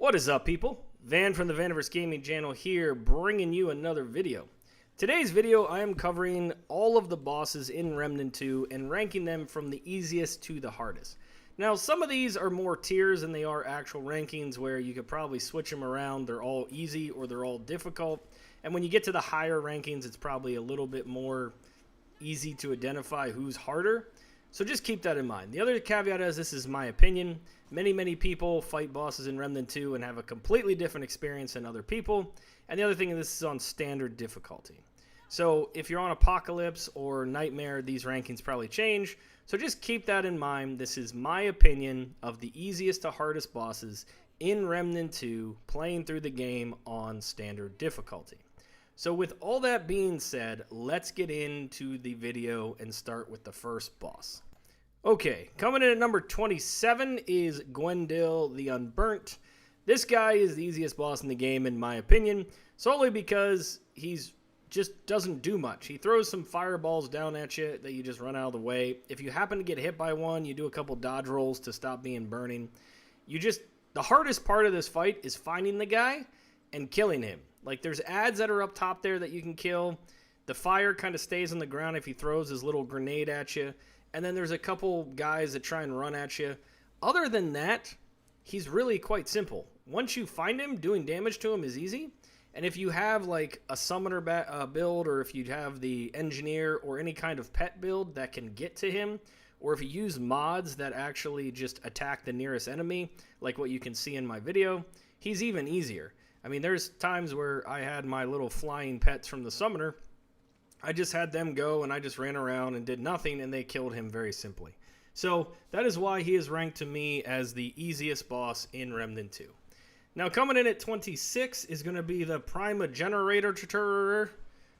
What is up, people? Van from the VaniverseGaming channel here, bringing you another video. Today's video, I am covering all of the bosses in Remnant 2 and ranking them from the easiest to the hardest. Now, some of these are more tiers than they are actual rankings where you could probably switch them around. They're all easy or they're all difficult. And when you get to the higher rankings, it's probably a little bit more easy to identify who's harder. So just keep that in mind. The other caveat is this is my opinion. Many people fight bosses in Remnant 2 and have a completely different experience than other people. And the other thing is this is on standard difficulty. So if you're on Apocalypse or Nightmare, these rankings probably change. So just keep that in mind. This is my opinion of the easiest to hardest bosses in Remnant 2 playing through the game on standard difficulty. So with all that being said, let's get into the video and start with the first boss. Okay, coming in at number 27 is Gwendel the Unburnt. This guy is the easiest boss in the game in my opinion, solely because he's just doesn't do much. He throws some fireballs down at you that you just run out of the way. If you happen to get hit by one, you do a couple dodge rolls to stop being burning. The hardest part of this fight is finding the guy and killing him. Like, there's ads that are up top there that you can kill. The fire kind of stays on the ground if he throws his little grenade at you. And then there's a couple guys that try and run at you. Other than that, he's really quite simple. Once you find him, doing damage to him is easy. And if you have like a summoner build, or if you have the engineer or any kind of pet build that can get to him, or if you use mods that actually just attack the nearest enemy, like what you can see in my video, he's even easier. I mean, there's times where I had my little flying pets from the summoner. I just had them go and I just ran around and did nothing and they killed him very simply. So that is why he is ranked to me as the easiest boss in Remnant 2. Now coming in at 26 is going to be the Primo Generator.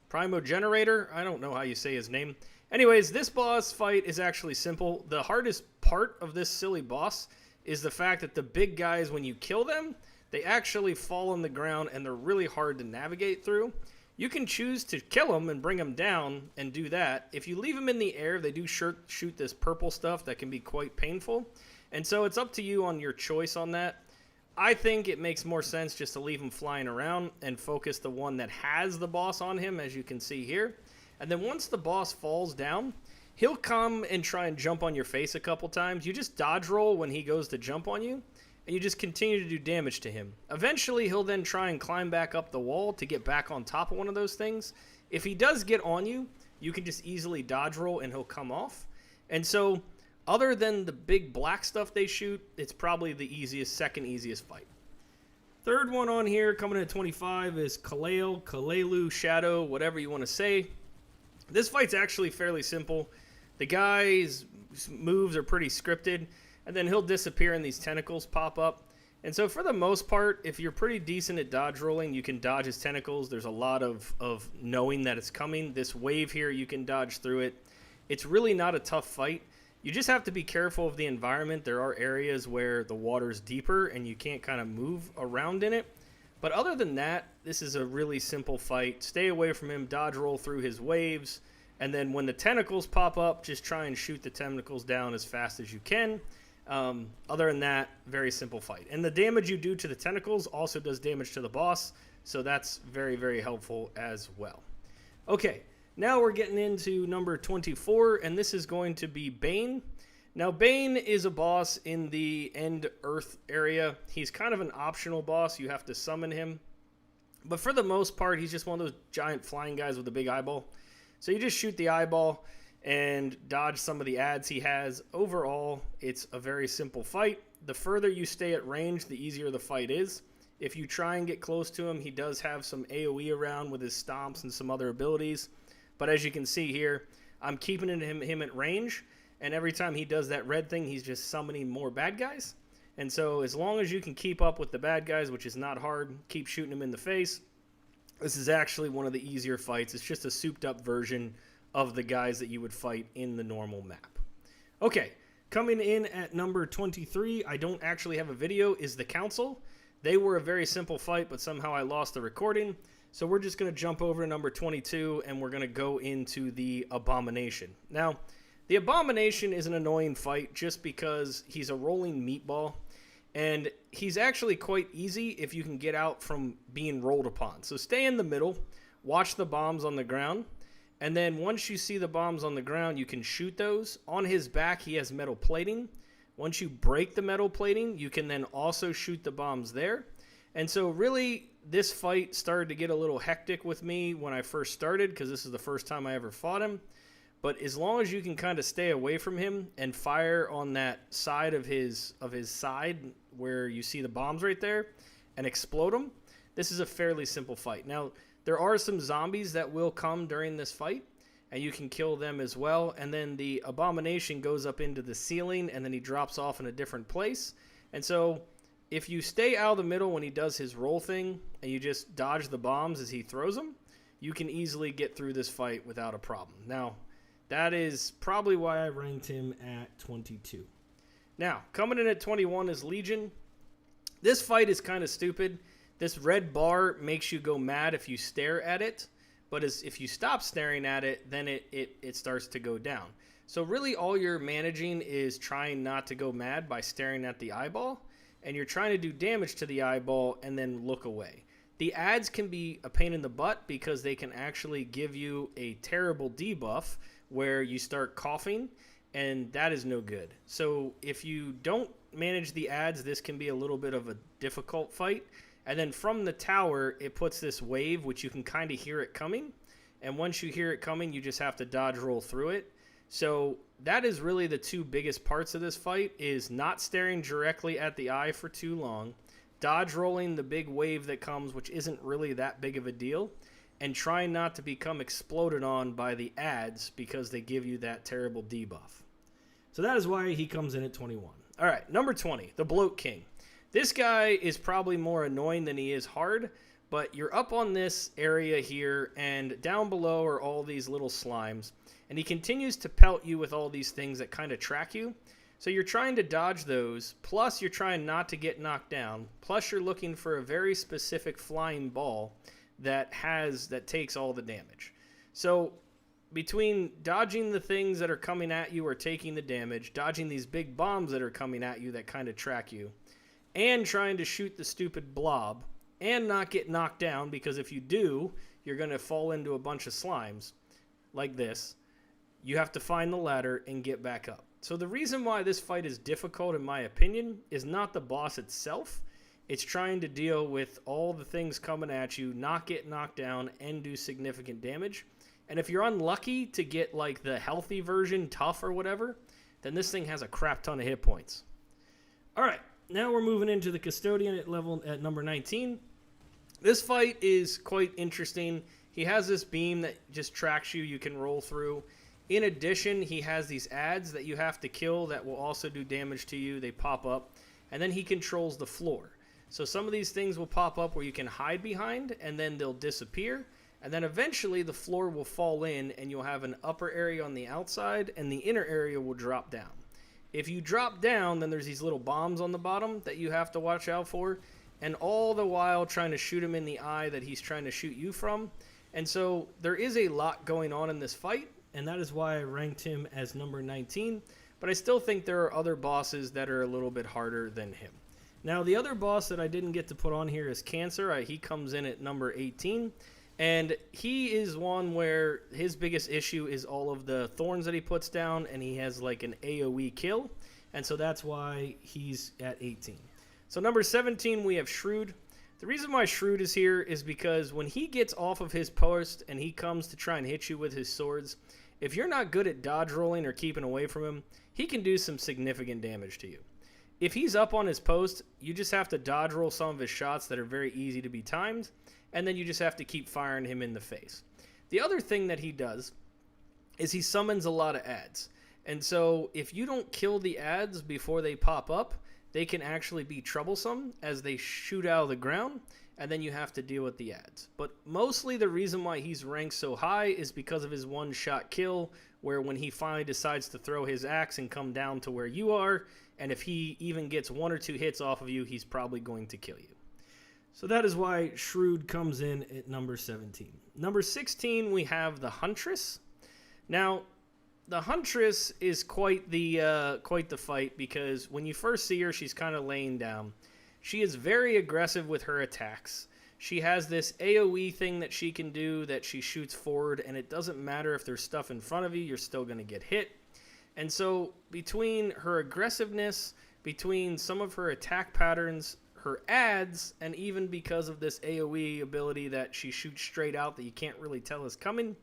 Primo Generator? I don't know how you say his name. Anyways, this boss fight is actually simple. The hardest part of this silly boss is the fact that the big guys, when you kill them, they actually fall on the ground and they're really hard to navigate through. You can choose to kill them and bring them down and do that. If you leave them in the air, they do shoot this purple stuff that can be quite painful. And so it's up to you on your choice on that. I think it makes more sense just to leave him flying around and focus the one that has the boss on him, as you can see here. And then once the boss falls down, he'll come and try and jump on your face a couple times. You just dodge roll when he goes to jump on you, and you just continue to do damage to him. Eventually, he'll then try and climb back up the wall to get back on top of one of those things. If he does get on you, you can just easily dodge roll and he'll come off. And so, other than the big black stuff they shoot, it's probably the second easiest fight. Third one on here, coming in at 25, is Caku Shadow, whatever you want to say. This fight's actually fairly simple. The guy's moves are pretty scripted, and then he'll disappear and these tentacles pop up. And so for the most part, if you're pretty decent at dodge rolling, you can dodge his tentacles. There's a lot of knowing that it's coming. This wave here, you can dodge through it. It's really not a tough fight. You just have to be careful of the environment. There are areas where the water's deeper and you can't kind of move around in it. But other than that, this is a really simple fight. Stay away from him, dodge roll through his waves, and then when the tentacles pop up, just try and shoot the tentacles down as fast as you can. Other than that, very simple fight. And the damage you do to the tentacles also does damage to the boss, so that's very helpful as well. Okay, now we're getting into number 24, and this is going to be Bane. Now, Bane is a boss in the End Earth area. He's kind of an optional boss. You have to summon him. But for the most part, he's just one of those giant flying guys with a big eyeball. So you just shoot the eyeball and dodge some of the ads he has. Overall, it's a very simple fight. The further you stay at range, the easier the fight is. If you try and get close to him, he does have some AoE around with his stomps and some other abilities. But as you can see here, I'm keeping him at range. And every time he does that red thing, he's just summoning more bad guys. And so as long as you can keep up with the bad guys, which is not hard, keep shooting them in the face, this is actually one of the easier fights. It's just a souped up version of the guys that you would fight in the normal map. Okay, coming in at number 23, I don't actually have a video, is the Council. They were a very simple fight, but somehow I lost the recording. So we're just going to jump over to number 22, and we're going to go into the Abomination. Now, the Abomination is an annoying fight just because he's a rolling meatball, And he's actually quite easy if you can get out from being rolled upon. So stay in the middle, watch the bombs on the ground, and then once you see the bombs on the ground, you can shoot those. On his back, he has metal plating. Once you break the metal plating, you can then also shoot the bombs there. And so really, this fight started to get a little hectic with me when I first started, because this is the first time I ever fought him. But as long as you can kind of stay away from him and fire on that side of his side where you see the bombs right there and explode them, this is a fairly simple fight. Now, there are some zombies that will come during this fight, and you can kill them as well. And then the Abomination goes up into the ceiling, and then he drops off in a different place. And so if you stay out of the middle when he does his roll thing, and you just dodge the bombs as he throws them, you can easily get through this fight without a problem. Now, that is probably why I ranked him at 22. Now, coming in at 21 is Legion. This fight is kind of stupid. This red bar makes you go mad if you stare at it, but if you stop staring at it, then it starts to go down. So really all you're managing is trying not to go mad by staring at the eyeball, and you're trying to do damage to the eyeball and then look away. The ads can be a pain in the butt because they can actually give you a terrible debuff where you start coughing, and that is no good. So if you don't manage the ads, this can be a little bit of a difficult fight. And then from the tower, it puts this wave, which you can kind of hear it coming. And once you hear it coming, you just have to dodge roll through it. So that is really the two biggest parts of this fight, is not staring directly at the eye for too long, dodge rolling the big wave that comes, which isn't really that big of a deal, and trying not to become exploded on by the ads because they give you that terrible debuff. So that is why he comes in at 21. All right, number 20, the Bloat King. This guy is probably more annoying than he is hard, but you're up on this area here, and down below are all these little slimes, and he continues to pelt you with all these things that kind of track you. So you're trying to dodge those, plus you're trying not to get knocked down, plus you're looking for a very specific flying ball that takes all the damage. So between dodging the things that are coming at you or taking the damage, dodging these big bombs that are coming at you that kind of track you, and trying to shoot the stupid blob and not get knocked down, because if you do, you're going to fall into a bunch of slimes like this. You have to find the ladder and get back up. So the reason why this fight is difficult, in my opinion, is not the boss itself. It's trying to deal with all the things coming at you, not get knocked down, and do significant damage. And if you're unlucky to get like the healthy version, tough or whatever, then this thing has a crap ton of hit points. All right, now we're moving into the Custodian at number 19. This fight is quite interesting. He has this beam that just tracks you. You can roll through. In addition, he has these ads that you have to kill that will also do damage to you. They pop up. And then he controls the floor. So some of these things will pop up where you can hide behind, and then they'll disappear. And then eventually the floor will fall in, and you'll have an upper area on the outside, and the inner area will drop down. If you drop down, then there's these little bombs on the bottom that you have to watch out for, and all the while trying to shoot him in the eye that he's trying to shoot you from. And so there is a lot going on in this fight, and that is why I ranked him as number 19. But I still think there are other bosses that are a little bit harder than him. Now, the other boss that I didn't get to put on here is Cancer. He comes in at number 18. And he is one where his biggest issue is all of the thorns that he puts down, and he has like an AoE kill. And so that's why he's at 18. So number 17, we have Shrewd. The reason why Shrewd is here is because when he gets off of his post and he comes to try and hit you with his swords, if you're not good at dodge rolling or keeping away from him, he can do some significant damage to you. If he's up on his post, you just have to dodge roll some of his shots that are very easy to be timed, and then you just have to keep firing him in the face. The other thing that he does is he summons a lot of ads. And so if you don't kill the ads before they pop up, they can actually be troublesome as they shoot out of the ground, and then you have to deal with the ads. But mostly the reason why he's ranked so high is because of his one-shot kill, where when he finally decides to throw his axe and come down to where you are, and if he even gets 1 or 2 hits off of you, he's probably going to kill you. So that is why Shrewd comes in at number 17. Number 16, we have the Huntress. Now, the Huntress is quite the fight, because when you first see her, she's kind of laying down. She is very aggressive with her attacks. She has this AoE thing that she can do that she shoots forward, and it doesn't matter if there's stuff in front of you, you're still going to get hit. And so between her aggressiveness, between some of her attack patterns, her adds, and even because of this AoE ability that she shoots straight out that you can't really tell is coming,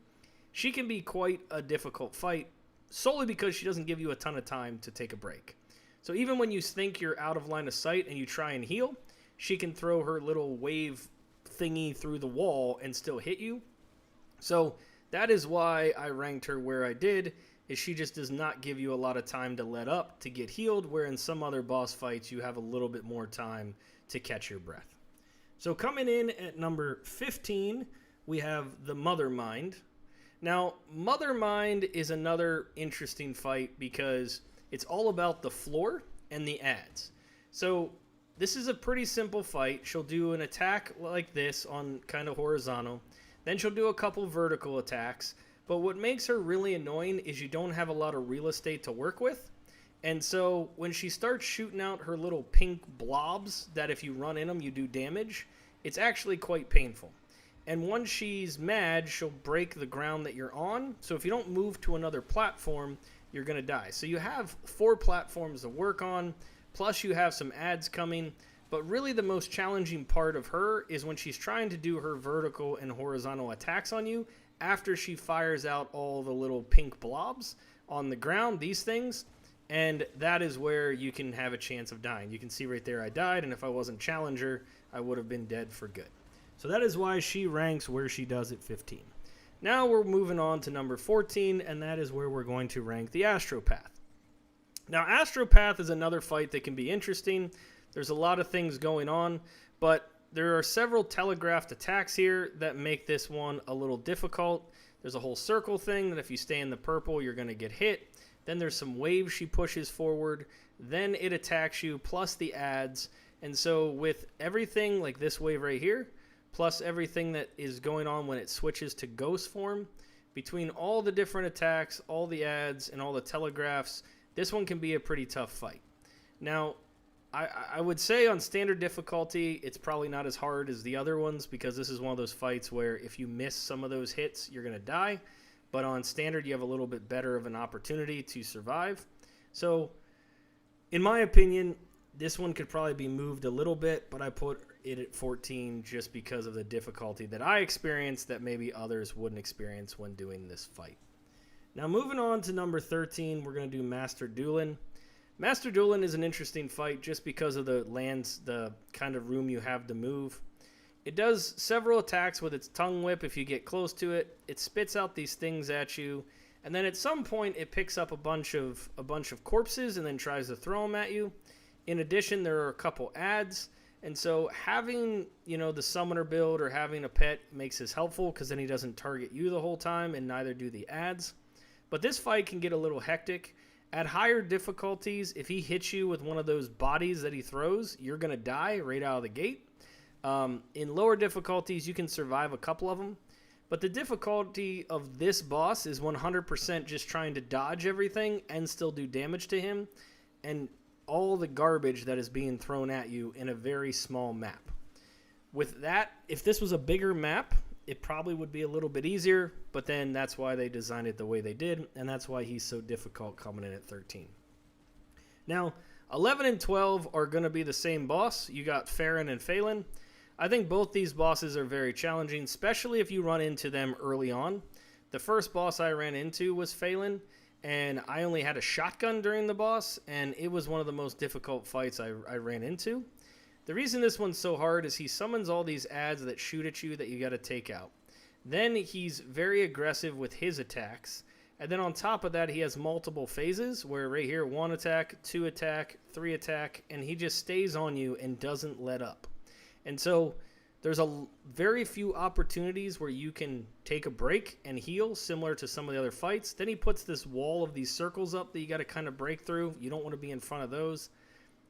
she can be quite a difficult fight, solely because she doesn't give you a ton of time to take a break. So even when you think you're out of line of sight and you try and heal, she can throw her little wave thingy through the wall and still hit you. So that is why I ranked her where I did, is she just does not give you a lot of time to let up to get healed, where in some other boss fights you have a little bit more time to catch your breath. So coming in at number 15, we have the Mother Mind. Now, Mother Mind is another interesting fight because it's all about the floor and the adds. So this is a pretty simple fight. She'll do an attack like this on kind of horizontal. Then she'll do a couple vertical attacks. But what makes her really annoying is you don't have a lot of real estate to work with. And so when she starts shooting out her little pink blobs that if you run in them you do damage, it's actually quite painful. And once she's mad, she'll break the ground that you're on. So if you don't move to another platform, you're going to die. So you have 4 platforms to work on, plus you have some adds coming. But really the most challenging part of her is when she's trying to do her vertical and horizontal attacks on you after she fires out all the little pink blobs on the ground, these things. And that is where you can have a chance of dying. You can see right there I died, and if I wasn't Challenger, I would have been dead for good. So that is why she ranks where she does at 15. Now we're moving on to number 14, and that is where we're going to rank the Astropath. Now Astropath is another fight that can be interesting. There's a lot of things going on, but there are several telegraphed attacks here that make this one a little difficult. There's a whole circle thing that if you stay in the purple, you're going to get hit. Then there's some waves she pushes forward. Then it attacks you, plus the adds. And so with everything like this wave right here, plus everything that is going on when it switches to ghost form, between all the different attacks, all the adds, and all the telegraphs, this one can be a pretty tough fight. Now, I would say on standard difficulty, it's probably not as hard as the other ones, because this is one of those fights where if you miss some of those hits, you're going to die. But on standard, you have a little bit better of an opportunity to survive. So, in my opinion, this one could probably be moved a little bit, but I put it at 14 just because of the difficulty that I experienced that maybe others wouldn't experience when doing this fight. Now, moving on to number 13, we're going to do Master Duelan. Master Duelan is an interesting fight just because of the lands, the kind of room you have to move. It does several attacks with its tongue whip if you get close to it. It spits out these things at you, and then at some point it picks up a bunch of corpses and then tries to throw them at you. In addition, there are a couple adds, and so having, the summoner build or having a pet makes this helpful, because then he doesn't target you the whole time, and neither do the adds. But this fight can get a little hectic. At higher difficulties, if he hits you with one of those bodies that he throws, you're going to die right out of the gate. In lower difficulties, you can survive a couple of them. But the difficulty of this boss is 100% just trying to dodge everything and still do damage to him, and all the garbage that is being thrown at you in a very small map. With that, if this was a bigger map, it probably would be a little bit easier, but then that's why they designed it the way they did, and that's why he's so difficult coming in at 13. Now, 11 and 12 are going to be the same boss. You got Farron and Phelan. I think both these bosses are very challenging, especially if you run into them early on. The first boss I ran into was Phelan, and I only had a shotgun during the boss, and it was one of the most difficult fights I ran into. The reason this one's so hard is he summons all these adds that shoot at you that you got to take out. Then he's very aggressive with his attacks. And then on top of that, he has multiple phases where right here, 1 attack, 2 attack, 3 attack, and he just stays on you and doesn't let up. And so there's a very few opportunities where you can take a break and heal, similar to some of the other fights. Then he puts this wall of these circles up that you got to kind of break through. You don't want to be in front of those.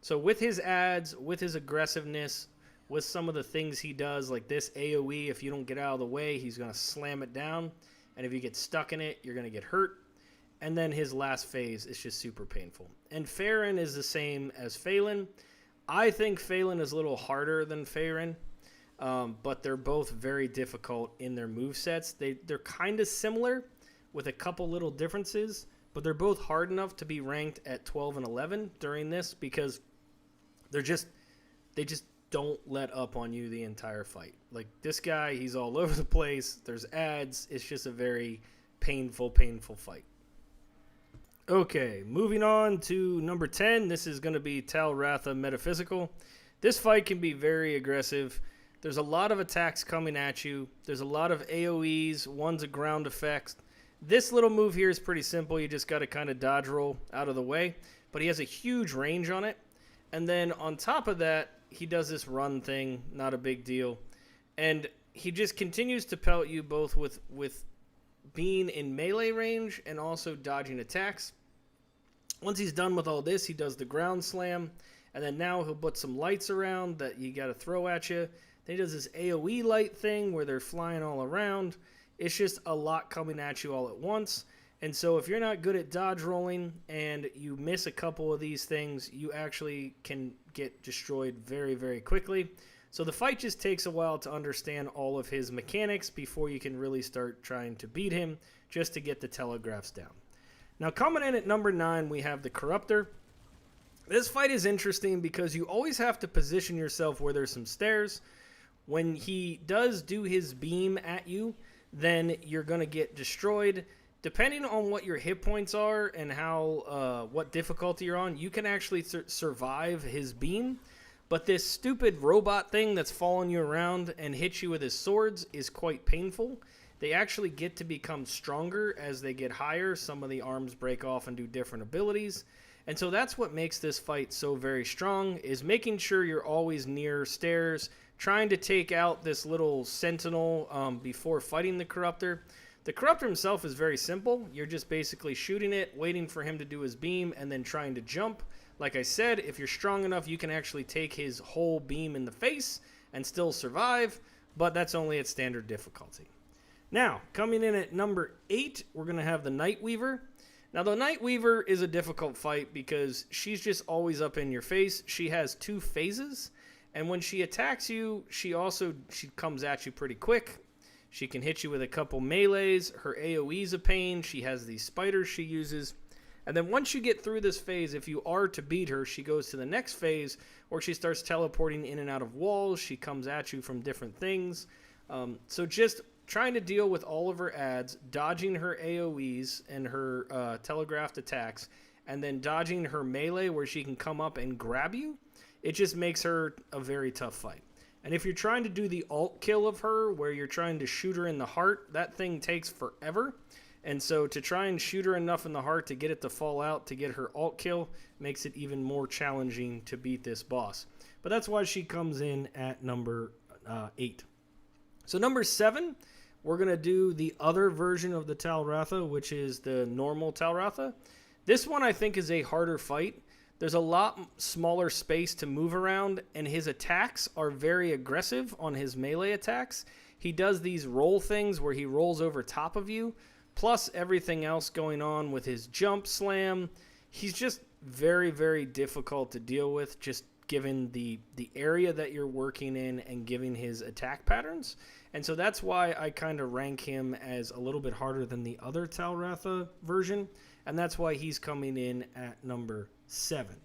So with his adds, with his aggressiveness, with some of the things he does, like this AoE, if you don't get out of the way, he's going to slam it down. And if you get stuck in it, you're going to get hurt. and then his last phase is just super painful. And Farron is the same as Phelan. I think Phelan is a little harder than Farron, but they're both very difficult in their movesets. They're kind of similar with a couple little differences, but they're both hard enough to be ranked at 12 and 11 during this because they just don't let up on you the entire fight. Like this guy, he's all over the place. There's ads. It's just a very painful fight. Okay, moving on to number 10. This is going to be Tala Metaphysical. This fight can be very aggressive. There's a lot of attacks coming at you. There's a lot of AoEs. One's a ground effect. This little move here is pretty simple. You just got to kind of dodge roll out of the way. But he has a huge range on it. And then on top of that, he does this run thing. Not a big deal. And he just continues to pelt you both with being in melee range and also dodging attacks. Once he's done with all this, he does the ground slam. And then now he'll put some lights around that you got to throw at you. Then he does this AoE light thing where they're flying all around. It's just a lot coming at you all at once. And so if you're not good at dodge rolling and you miss a couple of these things, you actually can get destroyed very, very quickly. So the fight just takes a while to understand all of his mechanics before you can really start trying to beat him just to get the telegraphs down. Now coming in at number 9, we have the Corruptor. This fight is interesting because you always have to position yourself where there's some stairs. When he does do his beam at you, then you're going to get destroyed. Depending on what your hit points are and how what difficulty you're on, you can actually survive his beam. But this stupid robot thing that's following you around and hits you with his swords is quite painful. They actually get to become stronger as they get higher. Some of the arms break off and do different abilities. And so that's what makes this fight so very strong, is making sure you're always near stairs, trying to take out this little sentinel before fighting the Corruptor. The Corruptor himself is very simple. You're just basically shooting it, waiting for him to do his beam, and then trying to jump. Like I said, if you're strong enough, you can actually take his whole beam in the face and still survive, but that's only at standard difficulty. Now, coming in at number 8, we're going to have the Nightweaver. Now, the Nightweaver is a difficult fight because she's just always up in your face. She has 2 phases, and when she attacks you, she comes at you pretty quick. She can hit you with a couple melees. Her AoE's a pain. She has these spiders she uses. And then once you get through this phase, if you are to beat her, she goes to the next phase where she starts teleporting in and out of walls. She comes at you from different things. So just trying to deal with all of her ads, dodging her AoEs and her telegraphed attacks, and then dodging her melee where she can come up and grab you, it just makes her a very tough fight. And if you're trying to do the alt kill of her, where you're trying to shoot her in the heart, that thing takes forever. And so to try and shoot her enough in the heart to get it to fall out, to get her alt kill, makes it even more challenging to beat this boss. But that's why she comes in at number 8. So number 7, we're going to do the other version of the Tala, which is the normal Tala. This one I think is a harder fight. There's a lot smaller space to move around, and his attacks are very aggressive on his melee attacks. He does these roll things where he rolls over top of you, plus everything else going on with his jump slam. He's just very, very difficult to deal with, just given the area that you're working in and given his attack patterns. And so that's why I kind of rank him as a little bit harder than the other Tala version, and that's why he's coming in at number 7.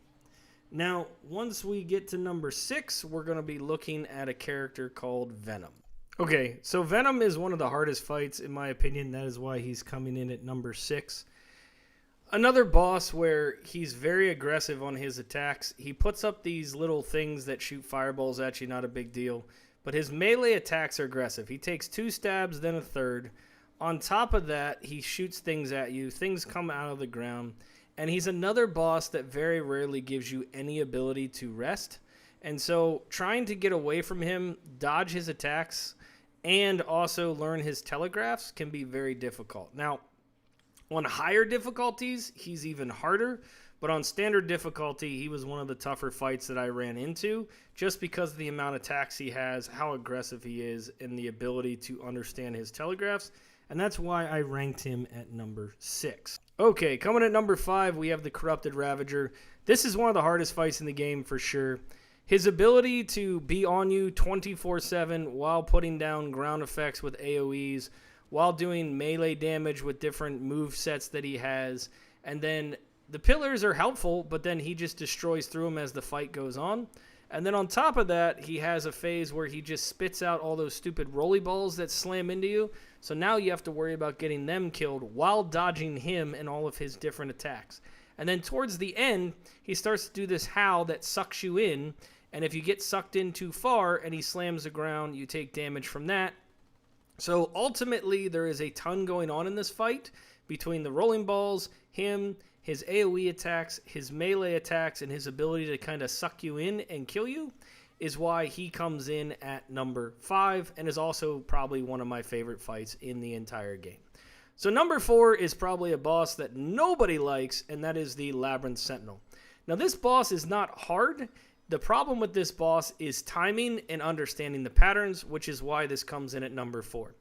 Now, once we get to number 6, we're going to be looking at a character called Venom. Okay, so Venom is one of the hardest fights, in my opinion. That is why he's coming in at number 6. Another boss where he's very aggressive on his attacks. He puts up these little things that shoot fireballs at you, not a big deal. But his melee attacks are aggressive. He takes 2 stabs, then a third. On top of that, he shoots things at you. Things come out of the ground. And he's another boss that very rarely gives you any ability to rest. And so trying to get away from him, dodge his attacks, and also learn his telegraphs can be very difficult. Now, on higher difficulties, he's even harder. But on standard difficulty, he was one of the tougher fights that I ran into just because of the amount of attacks he has, how aggressive he is, and the ability to understand his telegraphs. and that's why I ranked him at number 6. Okay, coming at number 5, we have the Corruptedravager. This is one of the hardest fights in the game for sure. His ability to be on you 24/7 while putting down ground effects with AoEs, while doing melee damage with different move sets that he has, and then the pillars are helpful, but then he just destroys through them as the fight goes on. And then on top of that, he has a phase where he just spits out all those stupid rolly balls that slam into you. So now you have to worry about getting them killed while dodging him and all of his different attacks. And then towards the end, he starts to do this howl that sucks you in. And if you get sucked in too far and he slams the ground, you take damage from that. So ultimately, there is a ton going on in this fight between the rolling balls, him, his AoE attacks, his melee attacks, and his ability to kind of suck you in and kill you is why he comes in at number 5 and is also probably one of my favorite fights in the entire game. So number 4 is probably a boss that nobody likes, and that is the Labyrinth Sentinel. Now this boss is not hard. The problem with this boss is timing and understanding the patterns, which is why this comes in at number 4.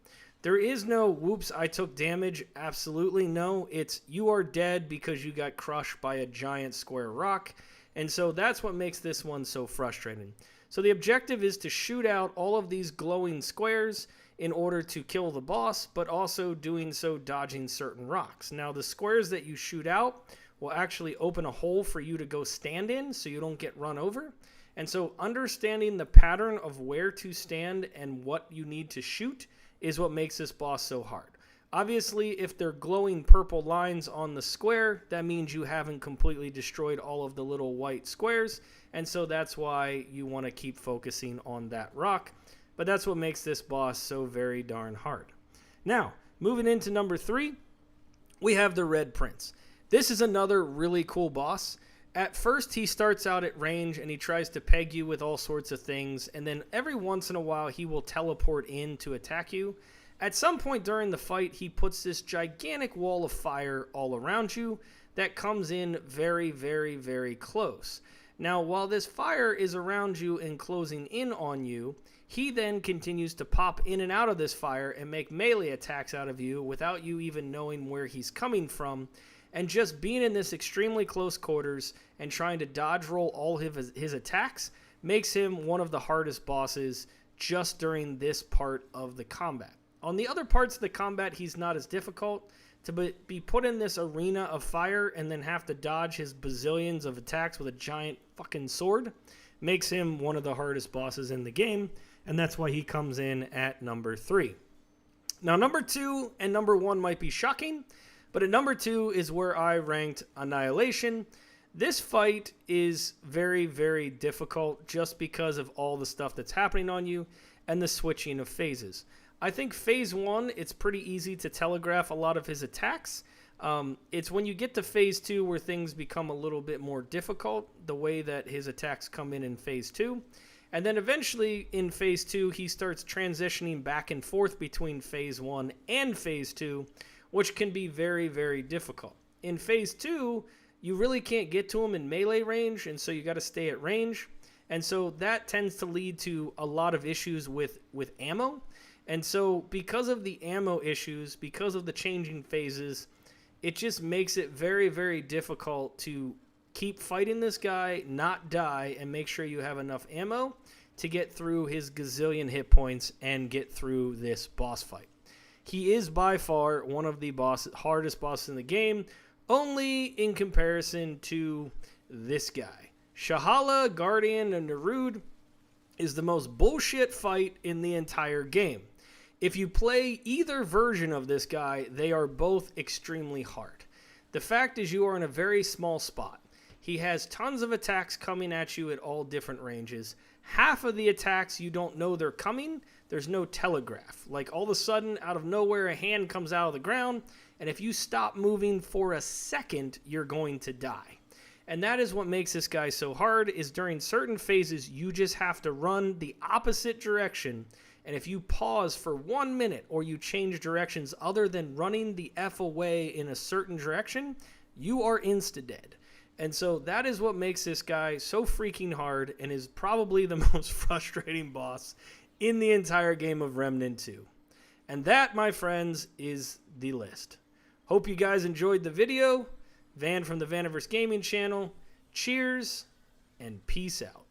There is no, whoops, I took damage. Absolutely no. It's you are dead because you got crushed by a giant square rock. And so that's what makes this one so frustrating. So the objective is to shoot out all of these glowing squares in order to kill the boss, but also doing so dodging certain rocks. Now the squares that you shoot out will actually open a hole for you to go stand in so you don't get run over. And so understanding the pattern of where to stand and what you need to shoot is what makes this boss so hard. Obviously, if they're glowing purple lines on the square, that means you haven't completely destroyed all of the little white squares, and so that's why you want to keep focusing on that rock. But that's what makes this boss so very darn hard. Now, moving into number 3, we have the Red Prince. This is another really cool boss. At first, he starts out at range and he tries to peg you with all sorts of things, and then every once in a while he will teleport in to attack you. At some point during the fight, he puts this gigantic wall of fire all around you that comes in very, very, very close. Now, while this fire is around you and closing in on you, he then continues to pop in and out of this fire and make melee attacks out of you without you even knowing where he's coming from. And just being in this extremely close quarters and trying to dodge roll all of his attacks makes him one of the hardest bosses just during this part of the combat. On the other parts of the combat, he's not as difficult. To be put in this arena of fire and then have to dodge his bazillions of attacks with a giant fucking sword makes him one of the hardest bosses in the game, and that's why he comes in at number 3. Now, number 2 and number 1 might be shocking, but at number 2 is where I ranked Annihilation. This fight is very, very difficult just because of all the stuff that's happening on you and the switching of phases. I think phase 1, it's pretty easy to telegraph a lot of his attacks. It's when you get to phase 2 where things become a little bit more difficult, the way that his attacks come in phase 2. And then eventually in phase 2, he starts transitioning back and forth between phase 1 and phase 2, which can be very, very difficult. In phase 2, you really can't get to him in melee range, and so you got to stay at range. And so that tends to lead to a lot of issues with ammo. And so because of the ammo issues, because of the changing phases, it just makes it very, very difficult to keep fighting this guy, not die, and make sure you have enough ammo to get through his gazillion hit points and get through this boss fight. He is by far one of the hardest bosses in the game, only in comparison to this guy. Shahala, Guardian, and Nerud is the most bullshit fight in the entire game. If you play either version of this guy, they are both extremely hard. The fact is you are in a very small spot. He has tons of attacks coming at you at all different ranges. Half of the attacks you don't know they're coming. There's no telegraph. Like all of a sudden, out of nowhere, a hand comes out of the ground, and if you stop moving for a second, you're going to die. And that is what makes this guy so hard, is during certain phases, you just have to run the opposite direction. And if you pause for 1 minute or you change directions other than running the F away in a certain direction, you are insta-dead. And so that is what makes this guy so freaking hard and is probably the most frustrating boss in the entire game of Remnant II. And that, my friends, is the list. Hope you guys enjoyed the video. Van from the VaniverseGaming channel. Cheers and peace out.